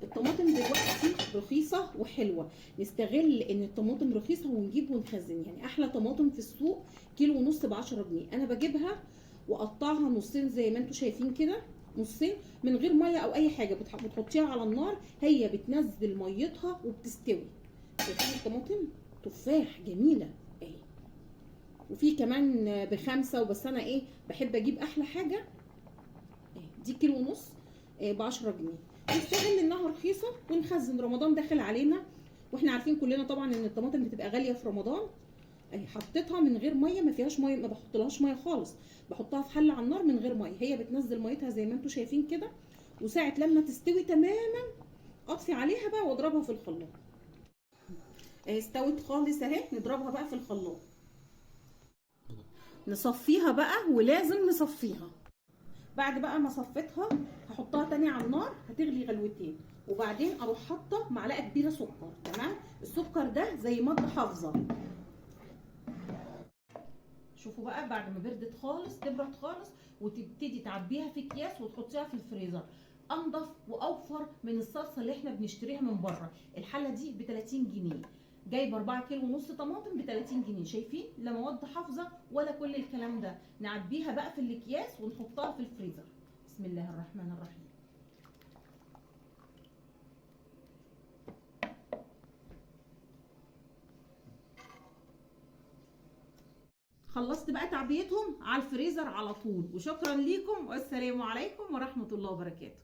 الطماطم دلوقتي رخيصه وحلوه، نستغل ان الطماطم رخيصه ونجيب ونخزن. يعني احلى طماطم في السوق كيلو ونص ب 10 جنيه. انا بجيبها واقطعها نصين زي ما انتم شايفين كده، نصين من غير ميه او اي حاجه. بتحطيها على النار هي بتنزل ميتها وبتستوي. شايفين الطماطم تفاح جميله اهي. وفي كمان ب5، وبس انا ايه بحب اجيب احلى حاجه اهي. دي كيلو ونص ب 10 جنيه. نستغل انها رخيصه ونخزن. رمضان داخل علينا واحنا عارفين كلنا طبعا ان الطماطم بتبقى غاليه في رمضان اهي. حطيتها من غير ميه، ما فيهاش ميه، ما بحطلهاش ميه خالص، بحطها في حله على النار من غير ميه. هي بتنزل ميتها زي ما انتم شايفين كده. وساعه لما تستوي تماما اطفي عليها بقى واضربها في الخلاط. استوت خالص اهي. نضربها بقى في الخلاط، نصفيها بقى، ولازم نصفيها. بعد بقى ما صفيتها هحطها تاني على النار، هتغلي غلوتين، وبعدين اروح حاطه معلقه كبيره سكر. تمام. السكر ده زي ماده حافظه. شوفوا بقى بعد ما بردت خالص، تبرد خالص، وتبتدي تعبيها في اكياس وتحطيها في الفريزر. انضف واوفر من الصلصه اللي احنا بنشتريها من بره. الحله دي ب 30 جنيه. جايبه 4 كيلو ونص طماطم ب 30 جنيه. شايفين؟ لا مواد حافظه ولا كل الكلام ده. نعبيها بقى في الاكياس ونحطها في الفريزر. بسم الله الرحمن الرحيم. خلصت بقى تعبيتهم على الفريزر على طول. وشكرا ليكم، والسلام عليكم ورحمه الله وبركاته.